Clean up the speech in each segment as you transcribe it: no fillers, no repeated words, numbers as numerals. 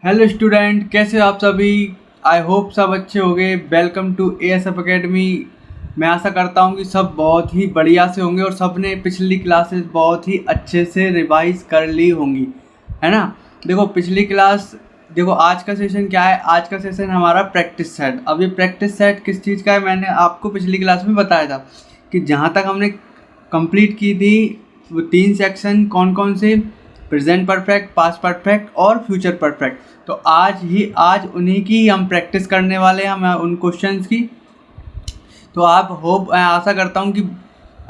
Hello student, कैसे हो आप सभी। आई होप सब अच्छे होंगे। Welcome to ASF academy. मैं आशा करता हूं कि सब बहुत ही बढ़िया से होंगे और सब ने पिछली क्लासेस बहुत ही अच्छे से रिवाइज कर ली होंगी, है ना। देखो पिछली क्लास, देखो आज का सेशन क्या है। आज का सेशन हमारा प्रैक्टिस सेट। अब ये प्रैक्टिस सेट किस चीज़ का है, मैंने आपको पिछली क्लास में बताया था कि जहाँ तक हमने कंप्लीट की थी वो 3 सेक्शन कौन कौन से, प्रेजेंट परफेक्ट, पास्ट परफेक्ट और फ्यूचर परफेक्ट। तो आज उन्हीं की हम प्रैक्टिस करने वाले हैं, हम उन क्वेश्चंस की। तो आप होप, मैं आशा करता हूँ कि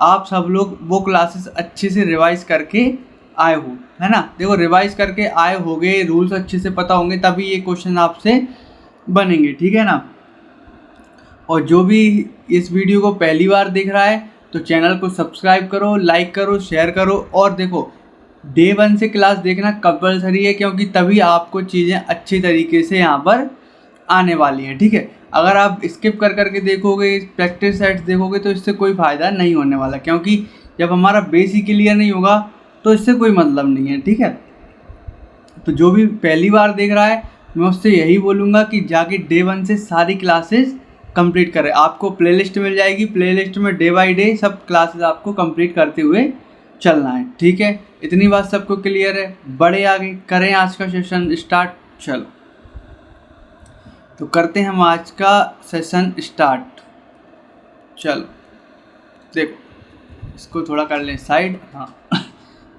आप सब लोग वो क्लासेस अच्छे से रिवाइज करके आए हो, है ना। देखो रिवाइज करके आए होगे, रूल्स अच्छे से पता होंगे, तभी ये क्वेश्चन आपसे बनेंगे, ठीक है ना। और जो भी इस वीडियो को पहली बार देख रहा है तो चैनल को सब्सक्राइब करो, लाइक करो, शेयर करो। और देखो डे 1 से क्लास देखना कंपलसरी है, क्योंकि तभी आपको चीज़ें अच्छी तरीके से यहाँ पर आने वाली हैं, ठीक है। अगर आप स्किप कर करके देखोगे, प्रैक्टिस सेट्स देखोगे, तो इससे कोई फ़ायदा नहीं होने वाला, क्योंकि जब हमारा बेस ही क्लियर नहीं होगा तो इससे कोई मतलब नहीं है, ठीक है। तो जो भी पहली बार देख रहा है मैं उससे यही बोलूँगा कि जाके डे 1 से सारी क्लासेस कंप्लीट करें। आपको प्लेलिस्ट मिल जाएगी, प्लेलिस्ट में डे बाय डे सब क्लासेस आपको कंप्लीट करते हुए चलना है, ठीक है। इतनी बात सबको क्लियर है। बड़े आगे करें आज का सेशन स्टार्ट। चलो तो करते हैं हम आज का सेशन स्टार्ट। चलो देखो इसको थोड़ा कर लें साइड। हाँ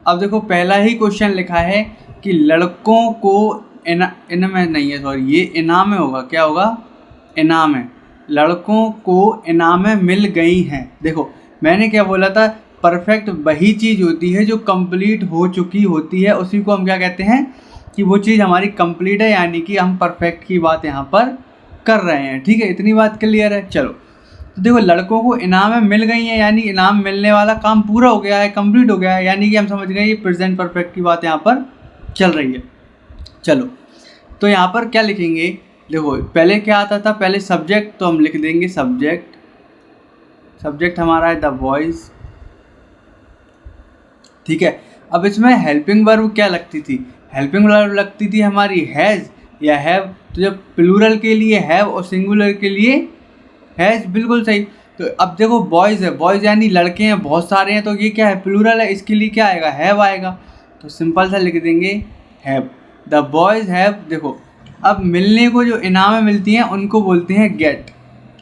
अब देखो पहला ही क्वेश्चन लिखा है कि लड़कों को इनाम नहीं है, सॉरी ये इनाम में होगा, क्या होगा, इनाम है। लड़कों को इनामें मिल गई हैं। देखो मैंने क्या बोला था, परफेक्ट वही चीज़ होती है जो कंप्लीट हो चुकी होती है, उसी को हम क्या कहते हैं कि वो चीज़ हमारी कंप्लीट है, यानी कि हम परफेक्ट की बात यहाँ पर कर रहे हैं, ठीक है। इतनी बात क्लियर है। चलो तो देखो लड़कों को इनामें मिल गई हैं, यानी इनाम मिलने वाला काम पूरा हो गया है, कंप्लीट हो गया है, यानी कि हम समझ गए ये प्रेजेंट परफेक्ट की बात यहाँ पर चल रही है। चलो तो यहाँ पर क्या लिखेंगे, देखो पहले क्या आता था, पहले सब्जेक्ट, तो हम लिख देंगे सब्जेक्ट। सब्जेक्ट हमारा है द बॉयज़, ठीक है। अब इसमें हेल्पिंग वर्ब क्या लगती थी, हेल्पिंग वर्ब लगती थी हमारी हैज़ या हैव। तो जब प्लूरल के लिए हैव और सिंगुलर के लिए हैज़, बिल्कुल सही। तो अब देखो बॉयज़ है, बॉयज़ यानी लड़के हैं, बहुत सारे हैं, तो ये क्या है, प्लूरल है, इसके लिए क्या आएगा, हैव आएगा। तो सिंपल सा लिख देंगे हैव, द बॉयज़ हैव। देखो अब मिलने को जो इनामें मिलती हैं उनको बोलते हैं गेट।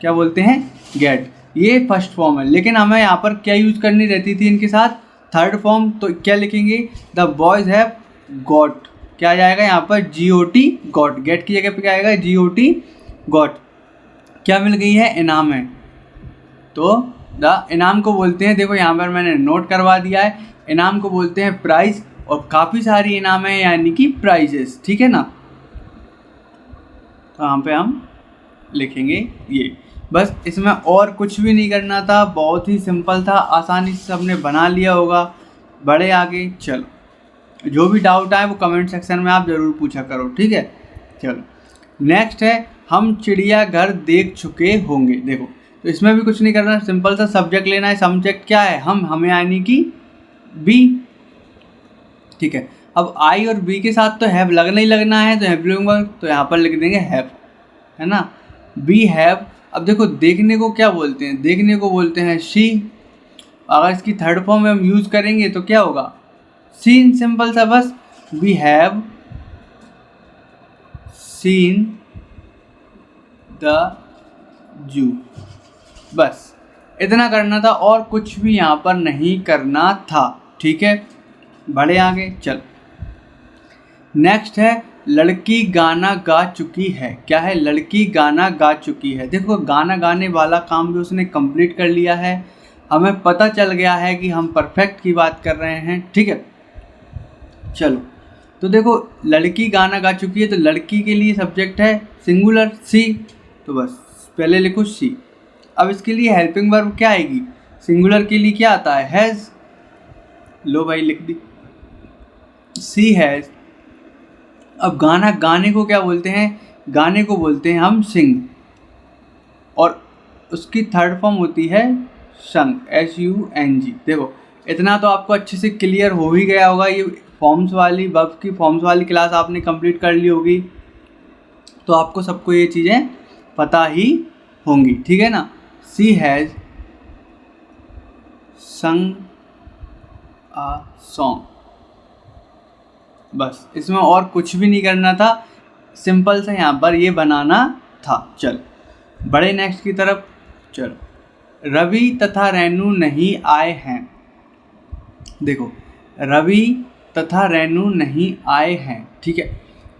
क्या बोलते हैं, गेट। ये फर्स्ट फॉर्म है, लेकिन हमें यहाँ पर क्या यूज़ करनी रहती थी इनके साथ, थर्ड फॉर्म। तो क्या लिखेंगे, द बॉयज़ हैव गॉट। क्या आ जाएगा यहाँ पर, GOT, गॉट। गेट की जगह पे क्या आएगा, GOT, गॉट। क्या मिल गई है, इनाम है, तो द इनाम को बोलते हैं, देखो यहाँ पर मैंने नोट करवा दिया है, इनाम को बोलते हैं प्राइज़। और काफ़ी सारी इनाम है यानी कि प्राइजेस, ठीक है ना। तो यहाँ पे हम लिखेंगे ये, बस इसमें और कुछ भी नहीं करना था, बहुत ही सिंपल था, आसानी से सबने बना लिया होगा। बड़े आगे चलो, जो भी डाउट आए वो कमेंट सेक्शन में आप ज़रूर पूछा करो, ठीक है। चलो नेक्स्ट है, हम चिड़ियाघर देख चुके होंगे। देखो तो इसमें भी कुछ नहीं करना, सिंपल सा सब्जेक्ट लेना है। सब्जेक्ट क्या है, हम, हमें यानी कि बी, ठीक है। अब आई और बी के साथ तो हैव लगना ही लगना है, तो हैव लूँगा, तो यहाँ पर लिख देंगे हैव, है ना, बी हैव। अब देखो देखने को क्या बोलते हैं, देखने को बोलते हैं शी। अगर इसकी थर्ड फॉर्म में हम यूज़ करेंगे तो क्या होगा, सीन। सिंपल सा, बस we have seen the zoo, बस इतना करना था और कुछ भी यहाँ पर नहीं करना था, ठीक है। बड़े आगे चल। नेक्स्ट है, लड़की गाना गा चुकी है। क्या है, लड़की गाना गा चुकी है। देखो गाना गाने वाला काम भी उसने कंप्लीट कर लिया है, हमें पता चल गया है कि हम परफेक्ट की बात कर रहे हैं, ठीक है। चलो तो देखो लड़की गाना गा चुकी है, तो लड़की के लिए सब्जेक्ट है सिंगुलर सी, तो बस पहले लिखो सी। अब इसके लिए हेल्पिंग वर्ब क्या आएगी, सिंगुलर के लिए क्या आता है, हैज़। लो भाई लिख दी, सी हैज़। अब गाना गाने को क्या बोलते हैं, गाने को बोलते हैं हम सिंग, और उसकी थर्ड फॉर्म होती है संग, SUNG। देखो इतना तो आपको अच्छे से क्लियर हो ही गया होगा। ये फॉर्म्स वाली, वर्ब की फॉर्म्स वाली क्लास आपने कंप्लीट कर ली होगी, तो आपको सबको ये चीज़ें पता ही होंगी, ठीक है ना। शी हैज़ संग अ सॉन्ग, बस इसमें और कुछ भी नहीं करना था, सिंपल से यहाँ पर ये बनाना था। चल बड़े नेक्स्ट की तरफ चलो। रवि तथा रेनू नहीं आए हैं। देखो रवि तथा रेनू नहीं आए हैं, ठीक है।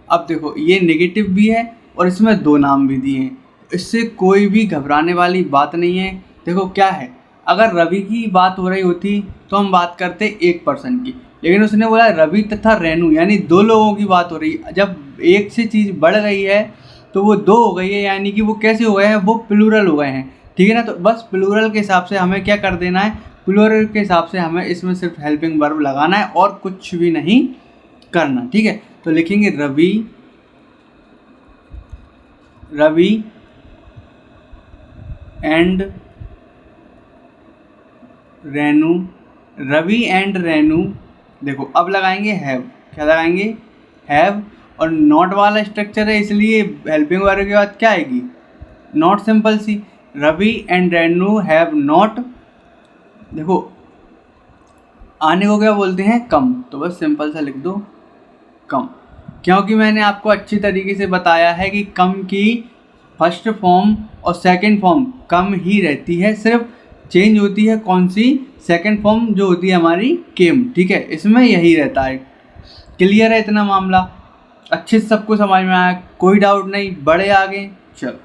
अब देखो ये नेगेटिव भी है और इसमें दो नाम भी दिए हैं, इससे कोई भी घबराने वाली बात नहीं है। देखो क्या है, अगर रवि की बात हो रही होती तो हम बात करते एक पर्सन की, लेकिन उसने बोला रवि तथा रेनू, यानी दो लोगों की बात हो रही है। जब एक से चीज़ बढ़ गई है तो वो दो हो गई है, यानी कि वो कैसे हो गए हैं, वो प्लूरल हो गए हैं, ठीक है ना। तो बस प्लूरल के हिसाब से हमें क्या कर देना है, प्लूरल के हिसाब से हमें इसमें सिर्फ हेल्पिंग वर्ब लगाना है और कुछ भी नहीं करना, ठीक है। तो लिखेंगे रवि एंड रेनू, रवि एंड रेनू। देखो अब लगाएंगे हैव, क्या लगाएंगे, हैव, और नॉट वाला स्ट्रक्चर है इसलिए हेल्पिंग वर्ब के बाद क्या आएगी, not, simple see. Ravi and Renu have not, देखो आने को क्या बोलते हैं, कम, तो बस सिंपल सा लिख दो कम, क्योंकि मैंने आपको अच्छी तरीके से बताया है कि कम की फर्स्ट फॉर्म और सेकंड फॉर्म कम ही रहती है, सिर्फ चेंज होती है कौन सी, सेकंड फॉर्म जो होती है हमारी केम, ठीक है। इसमें यही रहता है। क्लियर है इतना मामला, अच्छे से सबको समझ में आया, कोई डाउट नहीं, बड़े आगे। चलो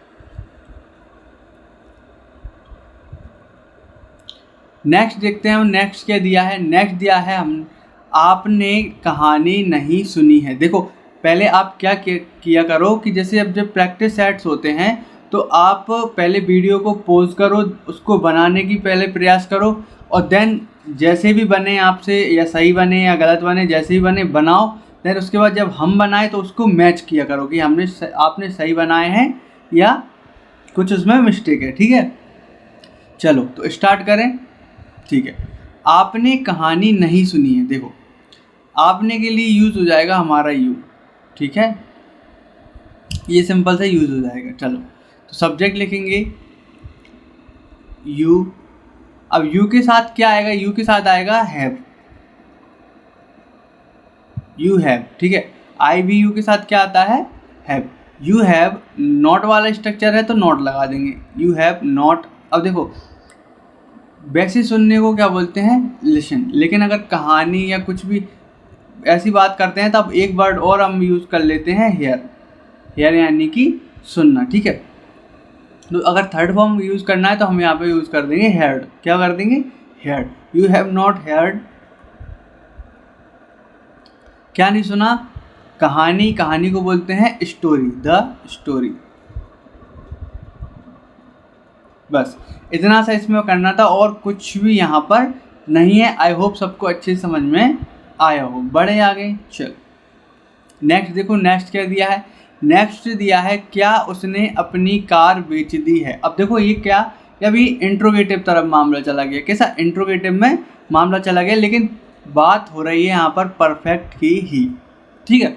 नेक्स्ट देखते हैं हम, नेक्स्ट क्या दिया है। नेक्स्ट दिया है हम, आपने कहानी नहीं सुनी है। देखो पहले आप क्या किया करो कि जैसे अब जब प्रैक्टिस सेट्स होते हैं तो आप पहले वीडियो को पॉज करो, उसको बनाने की पहले प्रयास करो, और देन जैसे भी बने आपसे, या सही बने या गलत बने, जैसे ही बने बनाओ। देन उसके बाद जब हम बनाए तो उसको मैच किया करो कि आपने सही बनाए हैं या कुछ उसमें मिस्टेक है, ठीक है। चलो तो स्टार्ट करें, ठीक है। आपने कहानी नहीं सुनी है, देखो आपने के लिए यूज़ हो जाएगा हमारा यू, ठीक है, ये सिंपल से यूज़ हो जाएगा। चलो तो सब्जेक्ट लिखेंगे यू। अब यू के साथ क्या आएगा, यू के साथ आएगा हैव, यू हैव, ठीक है। आई वी यू के साथ क्या आता है, हैव। यू हैव नॉट वाला स्ट्रक्चर है तो नॉट लगा देंगे, यू हैव नॉट। अब देखो वैसे सुनने को क्या बोलते हैं, लिसन, लेकिन अगर कहानी या कुछ भी ऐसी बात करते हैं तब एक वर्ड और हम यूज़ कर लेते हैं, हेयर, हेयर यानी कि सुनना, ठीक है। तो अगर थर्ड फॉर्म यूज़ करना है तो हम यहाँ पे यूज़ कर देंगे हेयर्ड, क्या कर देंगे, heard. You have not heard, क्या नहीं सुना, कहानी, कहानी को बोलते हैं स्टोरी, द स्टोरी। बस इतना सा इसमें करना था और कुछ भी यहाँ पर नहीं है। आई होप सबको अच्छे से समझ में आया हो, बड़े आगे। चल नेक्स्ट देखो, नेक्स्ट क्या दिया है, नेक्स्ट दिया है क्या उसने अपनी कार बेच दी है। अब देखो ये क्या, अभी इंट्रोगेटिव तरफ मामला चला गया, कैसा, इंट्रोगेटिव में मामला चला गया, लेकिन बात हो रही है यहाँ पर परफेक्ट की ही, ठीक है।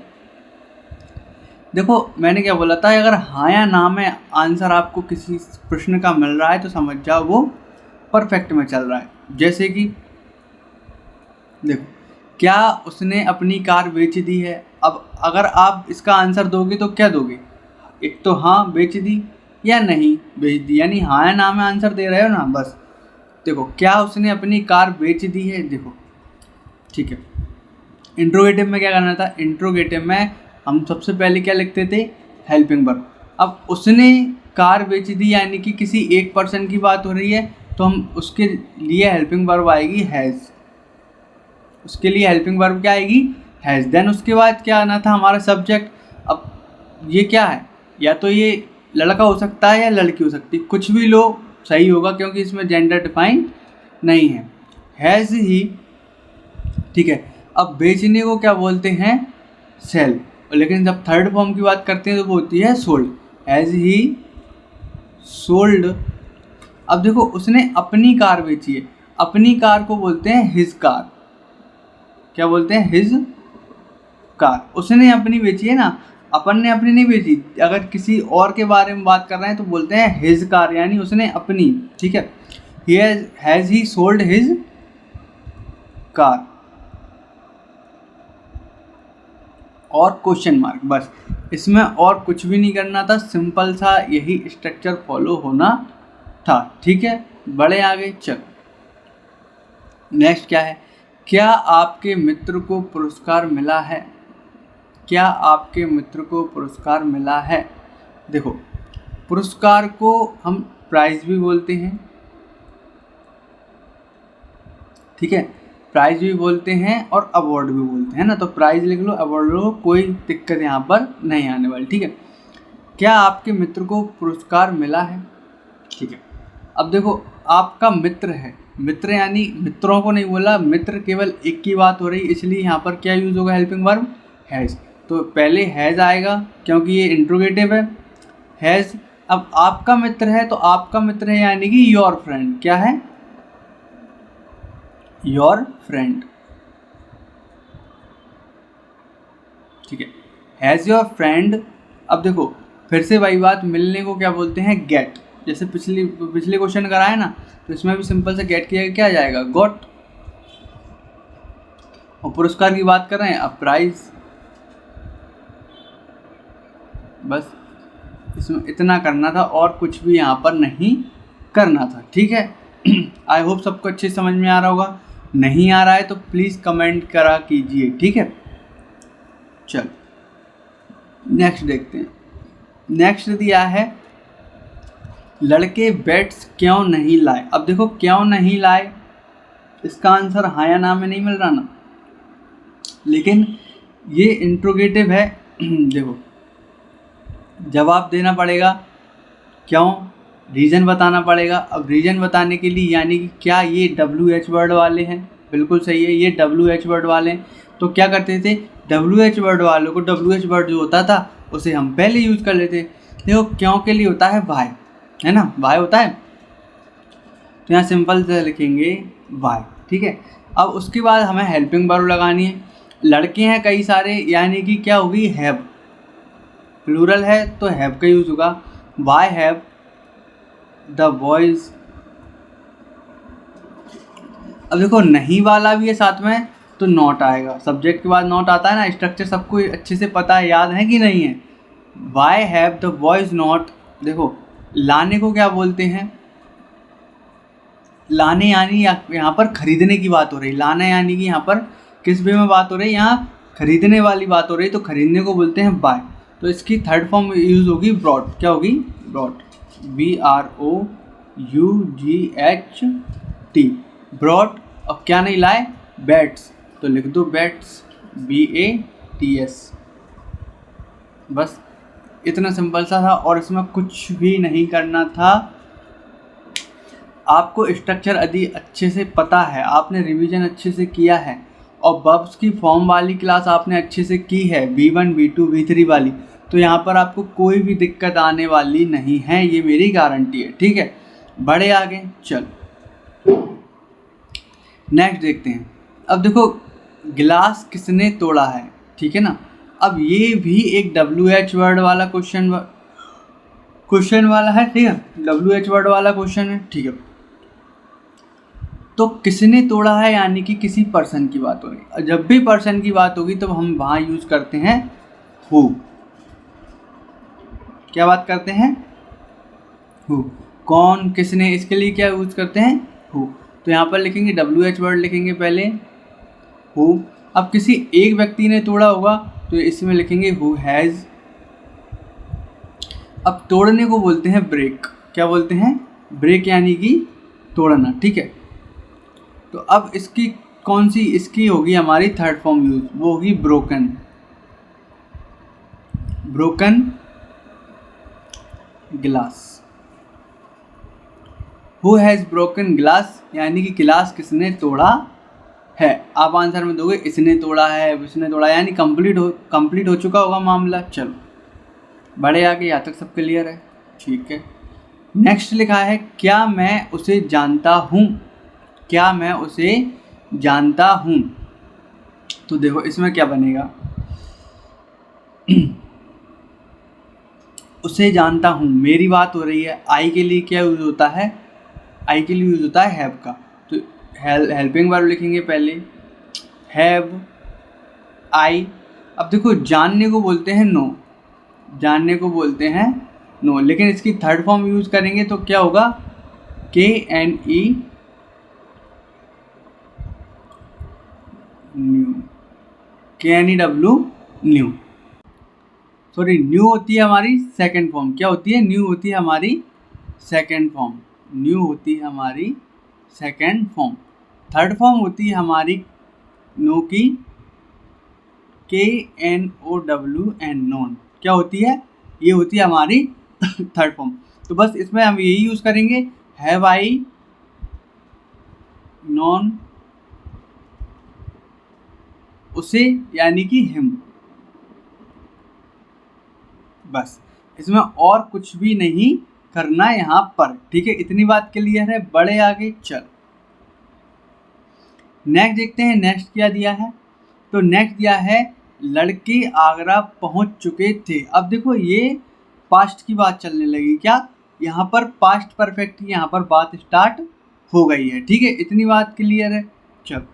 देखो मैंने क्या बोला था, अगर हाँ या ना में आंसर आपको किसी प्रश्न का मिल रहा है तो समझ जाओ वो परफेक्ट में चल रहा है। जैसे कि देखो क्या उसने अपनी कार बेच दी है। अब अगर आप इसका आंसर दोगे तो क्या दोगे, एक तो हाँ बेच दी या नहीं बेच दी, यानी हाँ या ना में आंसर दे रहे हो ना, बस। देखो क्या उसने अपनी कार बेच दी है, देखो ठीक है। इंट्रोगेटिव में क्या करना था, इंट्रोगेटिव में हम सबसे पहले क्या लिखते थे, हेल्पिंग वर्ब। अब उसने कार बेच दी यानी कि किसी एक पर्सन की बात हो रही है तो हम उसके लिए हेल्पिंग वर्ब आएगी हैज़, उसके लिए हेल्पिंग वर्ब क्या आएगी, हैज़। देन उसके बाद क्या आना था, हमारा सब्जेक्ट। अब ये क्या है, या तो ये लड़का हो सकता है या लड़की हो सकती है, कुछ भी लो सही होगा क्योंकि इसमें जेंडर डिफाइन नहीं है, हैज़ ही, ठीक है। अब बेचने को क्या बोलते हैं, सेल, लेकिन जब थर्ड फॉर्म की बात करते हैं तो वो होती है सोल्ड, हैज़ ही सोल्ड। अब देखो उसने अपनी कार बेची है, अपनी कार को बोलते हैं हिज कार, क्या बोलते हैं, हिज कार। उसने अपनी बेची है ना, अपन ने अपनी नहीं बेची। अगर किसी और के बारे में बात कर रहे हैं तो बोलते हैं हिज कार, यानी उसने अपनी, ठीक है। Has he sold his car. और क्वेश्चन मार्क, बस इसमें और कुछ भी नहीं करना था, सिंपल सा यही स्ट्रक्चर फॉलो होना था, ठीक है। बड़े आगे चल। नेक्स्ट क्या है, क्या आपके मित्र को पुरस्कार मिला है? क्या आपके मित्र को पुरस्कार मिला है? देखो, पुरस्कार को हम प्राइज भी बोलते हैं, ठीक है, प्राइज भी बोलते हैं और अवार्ड भी बोलते हैं ना। तो प्राइज लिख लो, अवार्ड लो, कोई दिक्कत यहाँ पर नहीं आने वाली, ठीक है। क्या आपके मित्र को पुरस्कार मिला है? ठीक है। अब देखो, आपका मित्र है, मित्र यानी मित्रों को नहीं बोला, मित्र केवल एक की बात हो रही, इसलिए यहाँ पर क्या यूज़ होगा, हेल्पिंग वर्ब हैज़। तो पहले हैज़ आएगा क्योंकि ये इंट्रोगेटिव है, हैज़। अब आपका मित्र है तो आपका मित्र है यानी कि योर फ्रेंड। क्या है? योर फ्रेंड, ठीक है। Has your friend. अब देखो फिर से वही बात, मिलने को क्या बोलते हैं, गेट। जैसे पिछले क्वेश्चन कराए ना, तो इसमें भी सिंपल से गेट किया, क्या आ जाएगा, गॉट। और पुरस्कार की बात कर रहे हैं, अब प्राइज। बस इसमें इतना करना था और कुछ भी यहाँ पर नहीं करना था, ठीक है। आई होप सबको अच्छे समझ में आ रहा होगा। नहीं आ रहा है तो प्लीज़ कमेंट करा कीजिए, ठीक है। चल नेक्स्ट देखते हैं। नेक्स्ट दिया है, लड़के बैट्स क्यों नहीं लाए? अब देखो, क्यों नहीं लाए, इसका आंसर हाँ या ना में नहीं मिल रहा ना, लेकिन ये इंट्रोगेटिव है। देखो, जवाब देना पड़ेगा, क्यों, रीज़न बताना पड़ेगा। अब रीज़न बताने के लिए यानी कि क्या ये WH वर्ड वाले हैं? बिल्कुल सही है, ये WH वर्ड वाले हैं। तो क्या करते थे, WH वर्ड वालों को, WH वर्ड जो होता था उसे हम पहले यूज़ कर लेते। देखो, क्यों के लिए होता है वाई, है ना, वाई होता है, तो यहाँ सिंपल से लिखेंगे वाई, ठीक है। अब उसके बाद हमें हेल्पिंग वर्ब लगानी है। लड़के हैं कई सारे, यानी कि क्या होगी, हैव। प्लूरल है तो हैव का यूज़ होगा, वाई हैव द बॉयज़। अब देखो, नहीं वाला भी है साथ में तो नॉट आएगा, सब्जेक्ट के बाद नॉट आता है ना। स्ट्रक्चर सबको अच्छे से पता है, याद है कि नहीं है। Why have the boys not. देखो, लाने को क्या बोलते हैं, लाने यानी यहाँ पर खरीदने की बात हो रही, लाना यानी कि यहाँ पर किस वे में बात हो रही है, यहाँ खरीदने वाली बाट हो रही, तो खरीदने को बोलते हैं बाय। तो इसकी थर्ड फॉर्म यूज़ होगी ब्रॉट। क्या होगी, ब्रॉट, BROUGHT, ब्रॉट। और क्या नहीं लाए, बैट्स, तो लिख दो बैट्स, BATS। बस इतना सिंपल सा था और इसमें कुछ भी नहीं करना था। आपको स्ट्रक्चर यदि अच्छे से पता है, आपने रिवीजन अच्छे से किया है और वर्ब्स की फॉर्म वाली क्लास आपने अच्छे से की है, V1 V2 V3 वाली, तो यहाँ पर आपको कोई भी दिक्कत आने वाली नहीं है, ये मेरी गारंटी है, ठीक है। बड़े आगे चल, नेक्स्ट देखते हैं। अब देखो, गिलास किसने तोड़ा है, ठीक है ना। अब ये भी एक WH वर्ड वाला क्वेश्चन वाला है, ठीक है, WH वर्ड वाला क्वेश्चन है, ठीक है। तो किसने तोड़ा है यानी कि किसी पर्सन की बात हो रही है। जब भी पर्सन की बात होगी तो हम वहाँ यूज़ करते हैं हु। क्या बात करते हैं, हु। कौन, किसने, इसके लिए क्या यूज़ करते हैं, हु। तो यहाँ पर लिखेंगे WH वर्ड लिखेंगे पहले, हु। अब किसी एक व्यक्ति ने तोड़ा होगा तो इसमें लिखेंगे हु हैज़। अब तोड़ने को बोलते हैं ब्रेक। क्या बोलते हैं, ब्रेक यानी कि तोड़ना, ठीक है। तो अब इसकी कौन सी, इसकी होगी हमारी थर्ड फॉर्म यूज, वो होगी broken. Broken glass, who has broken glass, यानी कि गिलास किसने तोड़ा है। आप आंसर में दोगे इसने तोड़ा है, इसने तोड़ा, यानी कंप्लीट हो चुका होगा मामला। चलो बड़े आगे, यहाँ तक सब क्लियर है, ठीक है। नेक्स्ट लिखा है, क्या मैं उसे जानता हूँ। क्या मैं उसे जानता हूँ, तो देखो इसमें क्या बनेगा, उसे जानता हूँ, मेरी बात हो रही है। आई के लिए क्या यूज़ होता है, आई के लिए यूज़ होता है हैव का। तो हेल्पिंग वर्ब लिखेंगे पहले, हैव आई। अब देखो जानने को बोलते हैं नो, जानने को बोलते हैं नो, लेकिन इसकी थर्ड फॉर्म यूज़ करेंगे तो क्या होगा, K N E new, K N E W new. Sorry, new होती है हमारी सेकंड फॉर्म। क्या होती है, न्यू होती है हमारी सेकंड फॉर्म, न्यू होती है हमारी सेकंड फॉर्म। थर्ड फॉर्म होती है हमारी नो की, K N O W N, known. क्या होती है, ये होती है हमारी थर्ड फॉर्म। तो बस इसमें हम यही यूज़ करेंगे, हैव आई नॉन उसे, यानी कि हिम। बस इसमें और कुछ भी नहीं करना है यहाँ पर, ठीक है। इतनी बात क्लियर है, बड़े आगे चल। नेक्स्ट देखते हैं, नेक्स्ट क्या दिया है। तो नेक्स्ट दिया है, लड़के आगरा पहुंच चुके थे। अब देखो ये पास्ट की बात चलने लगी, क्या यहाँ पर पास्ट परफेक्ट की यहाँ पर बात स्टार्ट हो गई है, ठीक है। इतनी बात क्लियर है, चल।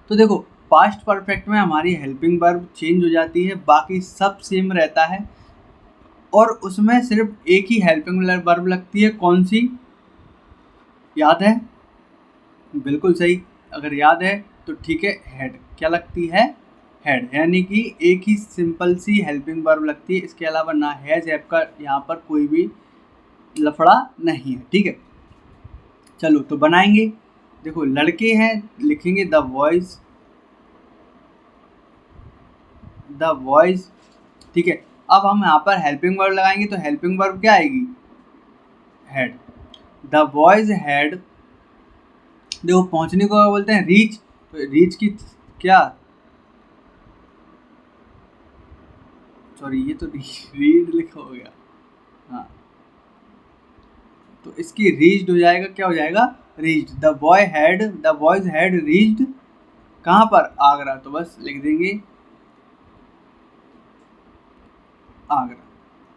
तो देखो पास्ट परफेक्ट में हमारी हेल्पिंग वर्ब चेंज हो जाती है, बाकी सब सेम रहता है, और उसमें सिर्फ एक ही हेल्पिंग वर्ब लगती है। कौन सी, याद है, बिल्कुल सही। अगर याद है तो ठीक है, हेड। क्या लगती है, हेड, यानी कि एक ही सिंपल सी हेल्पिंग वर्ब लगती है। इसके अलावा ना हैज हैव का यहाँ पर कोई भी लफड़ा नहीं है, ठीक है। चलो तो बनाएंगे। देखो लड़के हैं, लिखेंगे द बॉयज, द बॉयज, ठीक है। अब हम यहाँ पर हेल्पिंग वर्ब लगाएंगे, तो हेल्पिंग वर्ब क्या आएगी, हेड। द बॉयज हैड, देखो पहुंचने को बोलते हैं रीच, तो रीच की क्या, सॉरी ये तो रीड लिखा हो गया, हाँ, तो इसकी रीच्ड हो जाएगा, क्या हो जाएगा, reached. The boys had reached कहाँ पर, आगरा। तो बस लिख देंगे आगरा।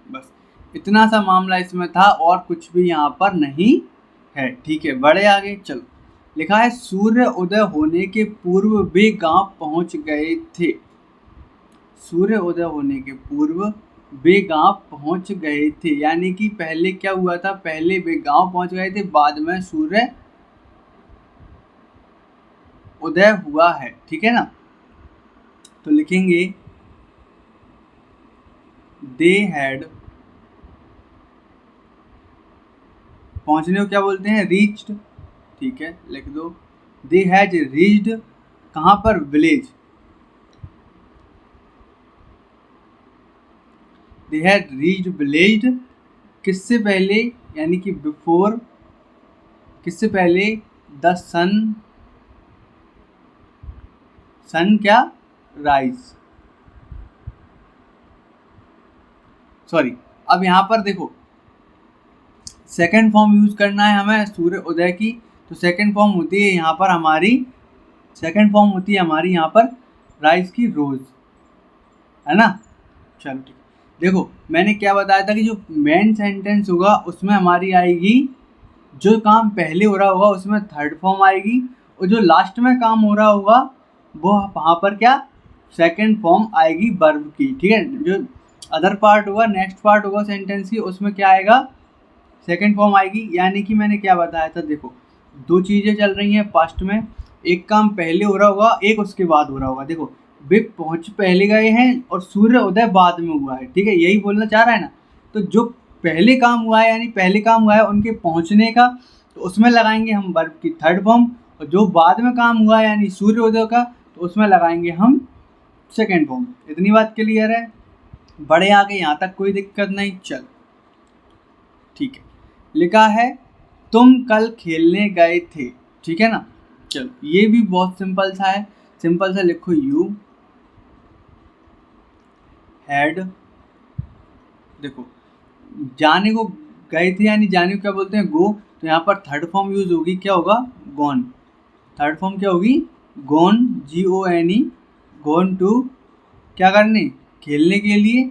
बस इतना सा मामला इसमें था, और कुछ भी यहाँ पर नहीं है, ठीक है। बड़े आगे चलो। लिखा है सूर्य उदय होने के पूर्व वे गांव पहुंच गए थे। सूर्य उदय होने के पूर्व वे गांव पहुंच गए थे, यानी कि पहले क्या हुआ था, पहले वे गांव पहुंच गए थे, बाद में सूर्य उदय हुआ है, ठीक है ना। तो लिखेंगे दे हैड, पहुंचने को क्या बोलते हैं, रीच्ड, ठीक है, लिख दो। दे हैज रीच्ड कहाँ पर, village. They had reached village किससे पहले, यानी कि बिफोर, किससे पहले, द सन, सन क्या, राइज, सॉरी। अब यहाँ पर देखो सेकंड फॉर्म यूज करना है हमें सूर्य उदय की, तो सेकंड फॉर्म होती है यहाँ पर हमारी, सेकंड फॉर्म होती है हमारी यहाँ पर राइज की, रोज, है ना। चलो ठीक, देखो मैंने क्या बताया था कि जो मेन सेंटेंस होगा उसमें हमारी आएगी, जो काम पहले हो रहा होगा उसमें थर्ड फॉर्म आएगी, और जो लास्ट में काम हो रहा होगा वो वहाँ पर क्या, सेकंड फॉर्म आएगी वर्ब की, ठीक है। जो अदर पार्ट होगा, नेक्स्ट पार्ट होगा सेंटेंस की, उसमें क्या आएगा, सेकंड फॉर्म आएगी। यानी कि मैंने क्या बताया था, देखो दो चीज़ें चल रही हैं पास्ट में, एक काम पहले हो रहा होगा, एक उसके बाद हो रहा होगा। देखो वे पहुँच पहले गए हैं और सूर्य उदय बाद में हुआ है, ठीक है, यही बोलना चाह रहा है ना। तो जो पहले काम हुआ है, यानी पहले काम हुआ है उनके पहुँचने का, तो उसमें लगाएंगे हम वर्ब की थर्ड फॉर्म, और जो बाद में काम हुआ है यानी सूर्योदय का, तो उसमें लगाएंगे हम सेकेंड फॉर्म। इतनी बात क्लियर है, बड़े आगे यहाँ तक कोई दिक्कत नहीं, चल ठीक है। लिखा है तुम कल खेलने गए थे, ठीक है ना। चलो ये भी बहुत सिंपल सा है, सिंपल सा लिखो, यू हैड, देखो जाने को गए थे, यानी जाने को क्या बोलते हैं, गो, तो यहाँ पर थर्ड फॉर्म यूज होगी, क्या होगा, गॉन। थर्ड फॉर्म क्या होगी, गॉन, GONE, गॉन टू क्या करने, खेलने के लिए,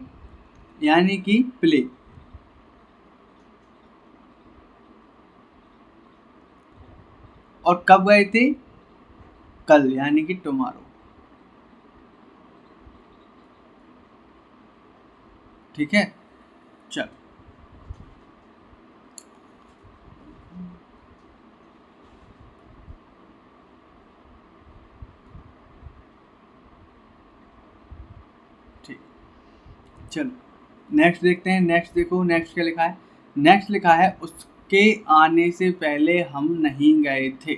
यानी कि प्ले। और कब गए थे? कल, यानी कि टुमारो। ठीक है, चल। ठीक, चलो नेक्स्ट देखते हैं। नेक्स्ट देखो, नेक्स्ट क्या लिखा है। नेक्स्ट लिखा है उसके आने से पहले हम नहीं गए थे।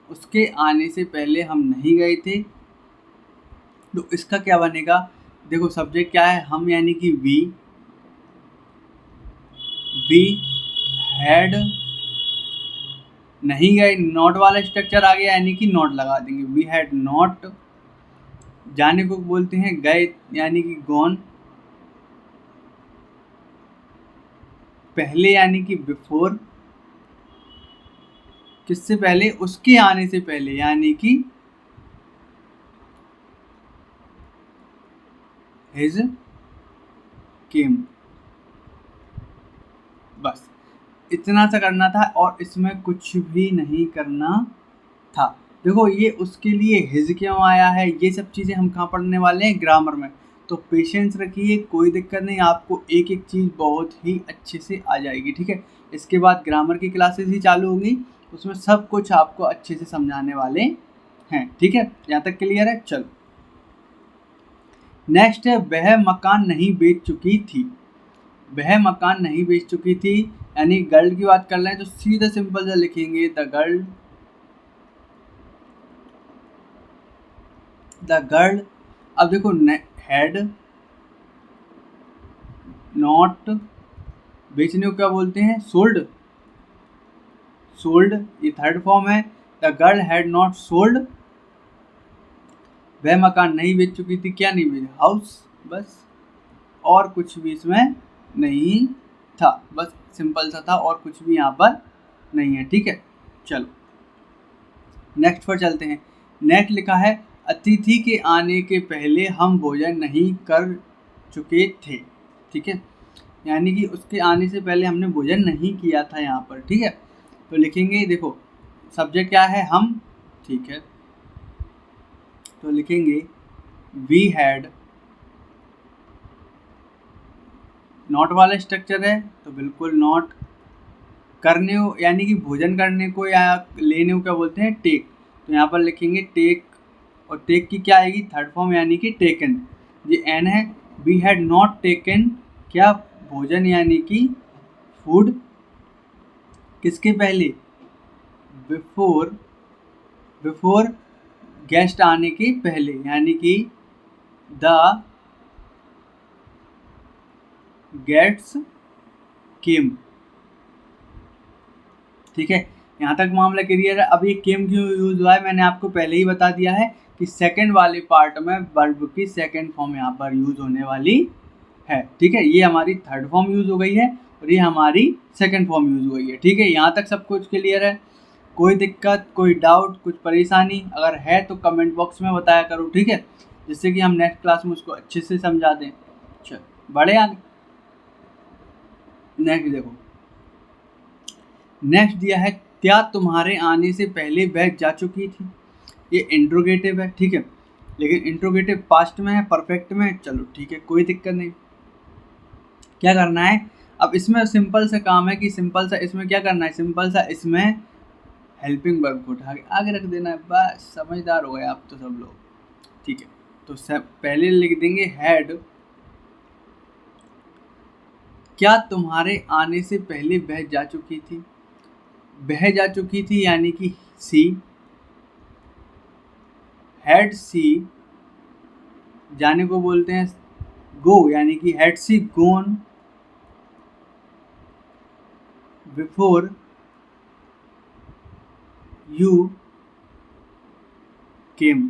उसके आने से पहले हम नहीं गए थे, तो इसका क्या बनेगा? देखो सब्जेक्ट क्या है, हम यानी कि वी हैड, नहीं गए, नॉट वाला स्ट्रक्चर आ गया, यानी कि नॉट लगा देंगे। वी हैड नॉट, जाने को बोलते हैं गए, यानी कि गॉन। पहले यानी कि बिफोर, किससे पहले? उसके आने से पहले, यानी कि हिज केम। बस इतना सा करना था और इसमें कुछ भी नहीं करना था। देखो ये उसके लिए हिज क्यों आया है, ये सब चीज़ें हम कहाँ पढ़ने वाले हैं? ग्रामर में। तो पेशेंस रखिए, कोई दिक्कत नहीं, आपको एक एक चीज़ बहुत ही अच्छे से आ जाएगी। ठीक है, इसके बाद ग्रामर की क्लासेस ही चालू होंगी, उसमें सब कुछ आपको अच्छे से समझाने वाले हैं। ठीक है, यहाँ तक क्लियर है? चलो नेक्स्ट है, वह मकान नहीं बेच चुकी थी। वह मकान नहीं बेच चुकी थी, यानी गर्ल की बात कर रहे हैं, तो सीधा सिंपल सा लिखेंगे द गर्ल। अब देखो हैड नॉट, बेचने को क्या बोलते हैं? सोल्ड। सोल्ड ये थर्ड फॉर्म है। The girl had not sold, वह मकान नहीं बेच चुकी थी। क्या नहीं बेचा? हाउस। बस, और कुछ भी इसमें नहीं था, बस सिंपल सा था, और कुछ भी यहाँ पर नहीं है। ठीक है, चलो नेक्स्ट पर चलते हैं। नेक्स्ट लिखा है, अतिथि के आने के पहले हम भोजन नहीं कर चुके थे। ठीक है, यानी कि उसके आने से पहले हमने भोजन नहीं किया था यहाँ पर। ठीक है, तो लिखेंगे, देखो सब्जेक्ट क्या है? हम। ठीक है, तो लिखेंगे वी हैड, नॉट वाला स्ट्रक्चर है तो बिल्कुल नॉट। करने को यानी कि भोजन करने को या लेने को क्या बोलते हैं? टेक। तो यहाँ पर लिखेंगे टेक, और टेक की क्या आएगी? थर्ड फॉर्म, यानी कि टेकन। ये एन है। वी हैड नॉट टेकन, क्या? भोजन, यानी कि फूड। किसके पहले? बिफोर, बिफोर गेस्ट आने के पहले, यानी कि द गेट्स केम। ठीक है, यहाँ तक मामला क्लियर है। अब ये केम क्यों यूज हुआ है, मैंने आपको पहले ही बता दिया है कि सेकंड वाले पार्ट में वर्ब की सेकंड फॉर्म यहाँ पर यूज होने वाली है। ठीक है, ये हमारी थर्ड फॉर्म यूज हो गई है और ये हमारी सेकंड फॉर्म यूज हो गई है। ठीक है, यहाँ तक सब कुछ क्लियर है? कोई दिक्कत, कोई डाउट, कुछ परेशानी अगर है तो कमेंट बॉक्स में बताया करो। ठीक है, जिससे कि हम नेक्स्ट क्लास में उसको अच्छे से समझा दें। चल बड़े आगे, नेक्स्ट देखो। नेक्स्ट दिया है, क्या तुम्हारे आने से पहले वह जा चुकी थी। ये इंट्रोगेटिव है। ठीक है, लेकिन इंट्रोगेटिव पास्ट में है, परफेक्ट में। चलो ठीक है, कोई दिक्कत नहीं। क्या करना है अब इसमें? सिंपल सा काम है कि सिंपल सा इसमें क्या करना है? सिंपल सा इसमें हेल्पिंग वर्ब को उठा के आगे रख देना है। बस समझदार हो गए आप तो सब लोग। ठीक है, तो सब पहले लिख देंगे हैड, क्या तुम्हारे आने से पहले वह जा चुकी थी। वह जा चुकी थी यानी कि सी। हैड सी, जाने को बोलते हैं गो, यानी कि had she gone before you came.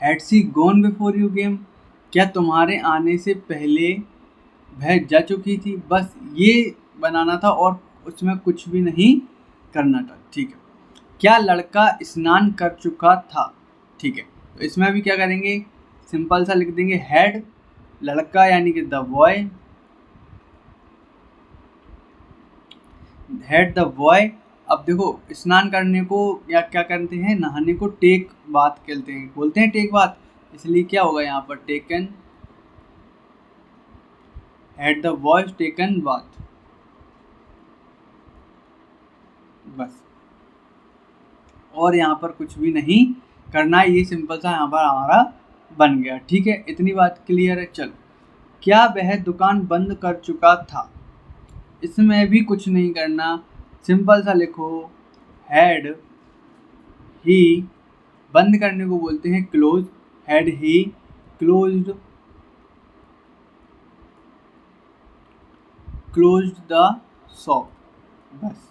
Had she gone before you came, क्या तुम्हारे आने से पहले वह जा चुकी थी। बस ये बनाना था और उसमें कुछ भी नहीं करना था। ठीक है, क्या लड़का स्नान कर चुका था। ठीक है, तो इसमें भी क्या करेंगे? सिंपल सा लिख देंगे हैड, लड़का यानी कि the boy, had the boy. अब देखो स्नान करने को या क्या करते हैं, नहाने को टेक बाथ कहते हैं, बोलते हैं टेक बाथ, इसलिए क्या होगा यहाँ पर taken, had the boy taken bath, बस। और यहाँ पर कुछ भी नहीं करना है, ये सिंपल सा यहाँ पर हमारा बन गया। ठीक है, इतनी बात क्लियर है। चलो, क्या वह दुकान बंद कर चुका था, इसमें भी कुछ नहीं करना, सिंपल सा लिखो हैड ही, बंद करने को बोलते हैं close, had he closed the shop, बस।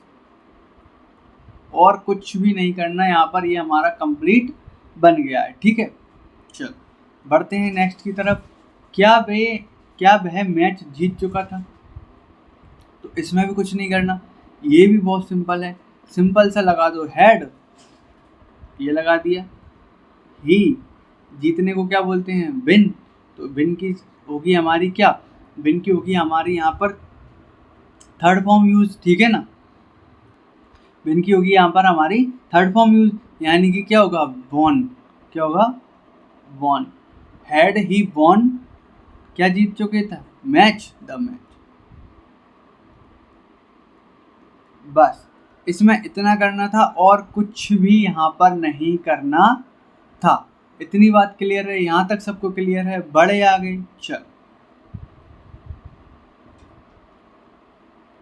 और कुछ भी नहीं करना यहाँ पर, ये हमारा कंप्लीट बन गया है। ठीक है, चलो बढ़ते हैं नेक्स्ट की तरफ। क्या वह मैच जीत चुका था, तो इसमें भी कुछ नहीं करना, ये भी बहुत सिंपल है, सिंपल सा लगा दो हैड, ये लगा दिया, ही जीतने को क्या बोलते हैं विन, तो विन की होगी हमारी क्या, विन की होगी हमारी यहाँ पर थर्ड फॉर्म यूज। ठीक है ना, विन की होगी यहाँ पर हमारी थर्ड फॉर्म यूज, यानी कि क्या होगा वॉन, क्या होगा वॉन, हैड ही वॉन, क्या जीत चुके थे मैच, द मैच, बस। इसमें इतना करना था और कुछ भी यहाँ पर नहीं करना था। इतनी बात क्लियर है, यहाँ तक सबको क्लियर है, बड़े आ गए। चल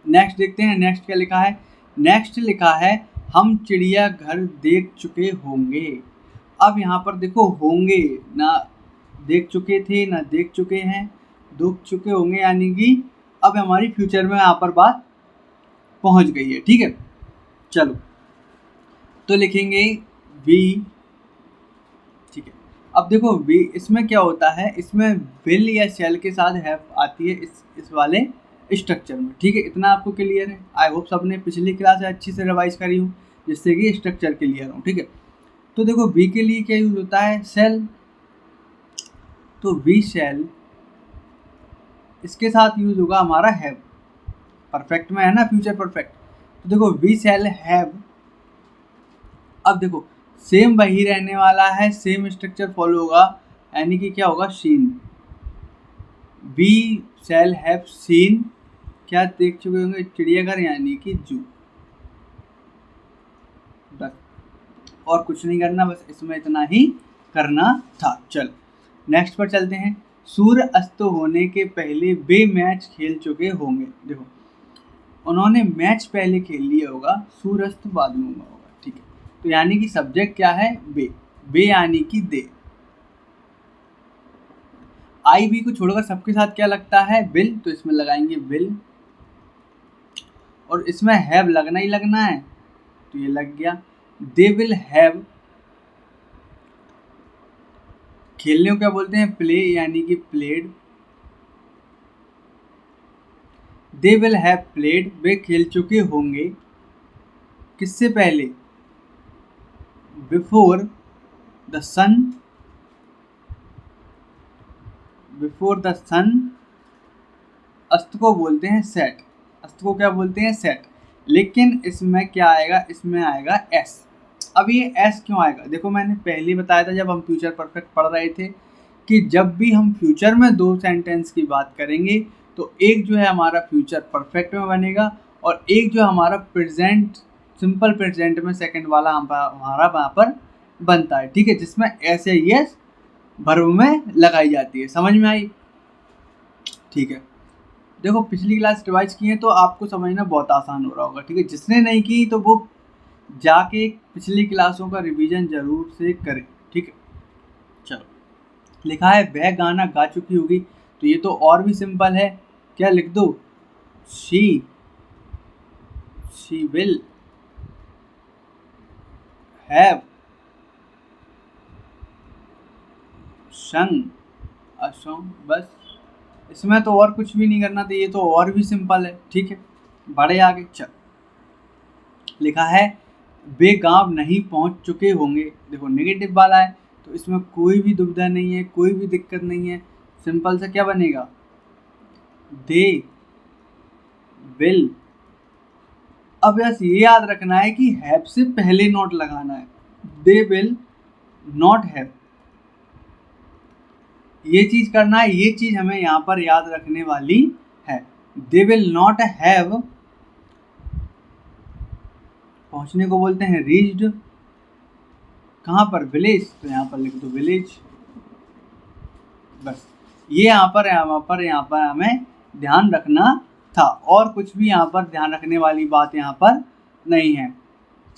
नेक्स्ट देखते हैं, नेक्स्ट क्या लिखा है। नेक्स्ट लिखा है हम चिड़ियाघर देख चुके होंगे। अब यहाँ पर देखो होंगे, ना देख चुके थे ना देख चुके हैं, देख चुके होंगे, यानी कि अब हमारी फ्यूचर में यहाँ पर बात पहुँच गई है। ठीक है, चलो तो लिखेंगे वी। ठीक है, अब देखो वी, इसमें क्या होता है, इसमें विल या शेल के साथ हैव आती है इस वाले स्ट्रक्चर में। ठीक है, इतना आपको क्लियर है। आई होप सबने पिछली क्लास अच्छी से रिवाइज करी हूँ, जिससे कि स्ट्रक्चर क्लियर हो। ठीक है, तो देखो वी के लिए क्या यूज होता है, सेल, तो वी सेल, इसके साथ यूज होगा हमारा हैव, परफेक्ट में है ना, फ्यूचर परफेक्ट। तो देखो वी सेल हैव, अब देखो सेम वही रहने वाला है, सेम स्ट्रक्चर फॉलो होगा, यानी कि क्या होगा seen, we shall have seen, क्या देख चुके होंगे चिड़ियाघर यानी कि जू, बस। और कुछ नहीं करना, बस इसमें इतना ही करना था। चल नेक्स्ट पर चलते हैं। सूर्य अस्त होने के पहले वे मैच खेल चुके होंगे। देखो उन्होंने मैच पहले खेल लिया होगा, सूर्य अस्त बाद में हुआ होगा। ठीक है, तो यानी कि सब्जेक्ट क्या है वे यानी कि दे। आई बी को छोड़कर सबके साथ क्या लगता है विल, तो इसमें लगाएंगे विल, और इसमें हैव लगना ही लगना है, तो ये लग गया। दे विल हैव, खेलने को क्या बोलते हैं प्ले, यानी कि played, they will have played, वे खेल चुके होंगे, किससे पहले, before the sun, before the sun, अस्त को बोलते हैं सेट, अस्त को क्या बोलते हैं सेट, लेकिन इसमें क्या आएगा, इसमें आएगा एस। अब ये एस क्यों आएगा, देखो मैंने पहले बताया था जब हम फ्यूचर परफेक्ट पढ़ रहे थे, कि जब भी हम फ्यूचर में दो सेंटेंस की बात करेंगे तो एक जो है हमारा फ्यूचर परफेक्ट में बनेगा, और एक जो हमारा प्रेजेंट, सिंपल प्रेजेंट में सेकंड वाला हमारा वहाँ पर बनता है। ठीक है, जिसमें एस या यस वर्ब में लगाई जाती है। समझ में आई? ठीक है, देखो पिछली क्लास रिवाइज की है तो आपको समझना बहुत आसान हो रहा होगा। ठीक है, जिसने नहीं की तो वो जाके पिछली क्लासों का रिवीजन जरूर से करें। ठीक है, चलो लिखा है वह गाना गा चुकी होगी, तो ये तो और भी सिंपल है, क्या लिख दो, शी विल हैव संग अ सॉन्ग, बस। इसमें तो और कुछ भी नहीं करना था, ये तो और भी सिंपल है। ठीक है, बड़े आगे चल, लिखा है वे गांव नहीं पहुंच चुके होंगे। देखो नेगेटिव वाला है, तो इसमें कोई भी दुविधा नहीं है, कोई भी दिक्कत नहीं है। सिंपल सा क्या बनेगा, दे विल। अब बस ये याद रखना है कि हैव से पहले नॉट लगाना है, दे विल नॉट हैव, ये चीज करना है। ये चीज हमें यहाँ पर याद रखने वाली है। दे विल नॉट हैव पहुंचने को बोलते हैं रीच्ड, कहाँ पर, विलेज, तो यहाँ पर लिख दो विलेज। बस ये यहाँ पर हमें ध्यान रखना था, और कुछ भी यहाँ पर ध्यान रखने वाली बात यहाँ पर नहीं है।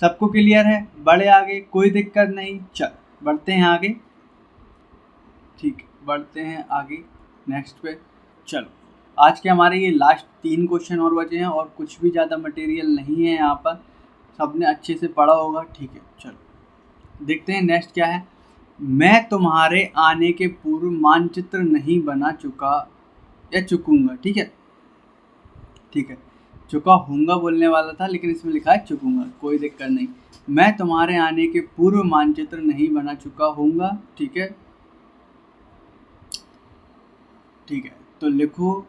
सबको क्लियर है, बढ़े आगे, कोई दिक्कत नहीं। चल बढ़ते हैं आगे, ठीक, बढ़ते हैं आगे नेक्स्ट पे। चलो आज के हमारे ये लास्ट 3 क्वेश्चन और बचे हैं, और कुछ भी ज़्यादा मटेरियल नहीं है यहाँ पर, सबने अच्छे से पढ़ा होगा, ठीक है। चलो देखते हैं नेक्स्ट क्या है। मैं तुम्हारे आने के पूर्व मानचित्र नहीं बना चुका या चुकूंगा, ठीक है, ठीक है, चुका हूँगा बोलने वाला था, लेकिन इसमें लिखा है चुकूंगा, कोई दिक्कत नहीं। मैं तुम्हारे आने के पूर्व मानचित्र नहीं बना चुका हूँगा, ठीक है, ठीक है। तो लिखो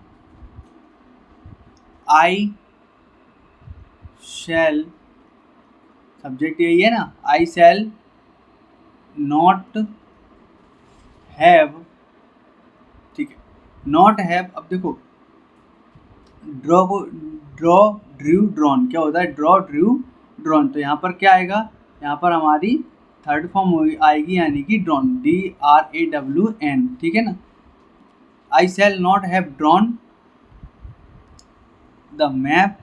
आई शैल, सब्जेक्ट यही है ना, आई शैल नॉट हैव, ठीक है, नॉट हैव। अब देखो ड्रू ड्रॉन क्या होता है, ड्रॉ ड्रू ड्रॉन, तो यहाँ पर क्या आएगा, यहाँ पर हमारी थर्ड फॉर्म आएगी, यानी कि ड्रॉन, DRAWN, ठीक है ना। I shall not have drawn the map,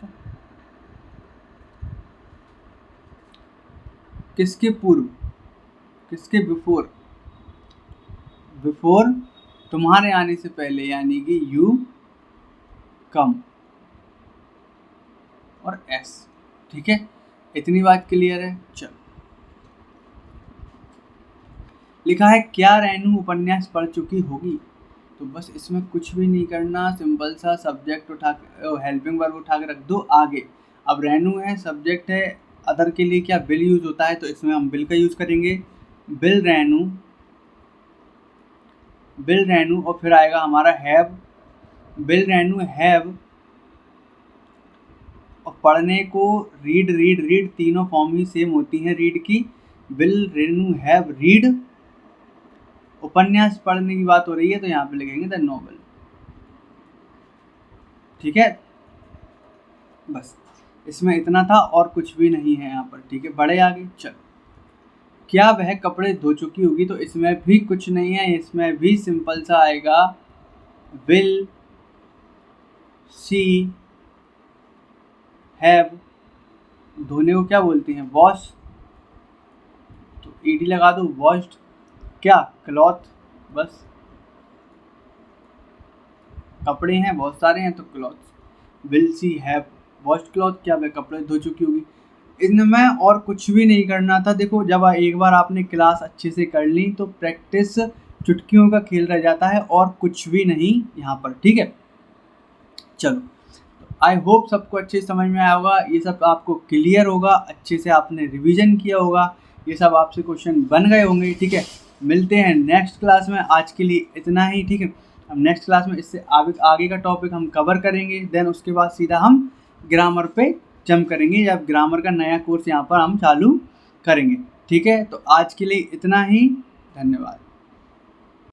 किसके पूर्व, किसके बिफोर, बिफोर तुम्हारे आने से पहले, यानी कि यू कम, और एस, ठीक है, इतनी बात क्लियर है। चलो लिखा है क्या रेनू उपन्यास पढ़ चुकी होगी, तो बस इसमें कुछ भी नहीं करना, सिंपल सा सब्जेक्ट उठा हेल्पिंग वर्ब उठा के रख दो आगे। अब रेनू है, सब्जेक्ट है, अदर के लिए क्या बिल यूज होता है, तो इसमें हम बिल का यूज करेंगे, बिल रेनू, बिल रेनू, और फिर आएगा हमारा हैव, बिल रेनू हैव, और पढ़ने को रीड रीड रीड, तीनों फॉर्म ही सेम होती हैं रीड की, बिल रेनू हैव रीड। उपन्यास पढ़ने की बात हो रही है, तो यहाँ पे लिखेंगे द नॉवल, ठीक है। बस इसमें इतना था, और कुछ भी नहीं है यहाँ पर, ठीक है। बढ़े आगे, चलो क्या वह कपड़े धो चुकी होगी, तो इसमें भी कुछ नहीं है, इसमें भी सिंपल सा आएगा विल सी हैव, धोने को क्या बोलते हैं, वॉश, तो ईडी लगा दो, वॉश्ड, क्या क्लॉथ, बस कपड़े हैं बहुत सारे हैं, तो cloth, will see have washed cloth, क्या वह कपड़े धो चुकी होगी। इनमें और कुछ भी नहीं करना था। देखो जब एक बार आपने क्लास अच्छे से कर ली, तो प्रैक्टिस चुटकियों का खेल रह जाता है, और कुछ भी नहीं यहाँ पर, ठीक है। चलो आई होप सबको अच्छे समझ में आया होगा, ये सब आपको क्लियर होगा, अच्छे से आपने रिवीजन किया होगा, ये सब आपसे क्वेश्चन बन गए होंगे, ठीक है। मिलते हैं नेक्स्ट क्लास में, आज के लिए इतना ही, ठीक है। अब नेक्स्ट क्लास में इससे आगे का टॉपिक हम कवर करेंगे, देन उसके बाद सीधा हम ग्रामर पे जंप करेंगे, जब ग्रामर का नया कोर्स यहाँ पर हम चालू करेंगे, ठीक है। तो आज के लिए इतना ही, धन्यवाद।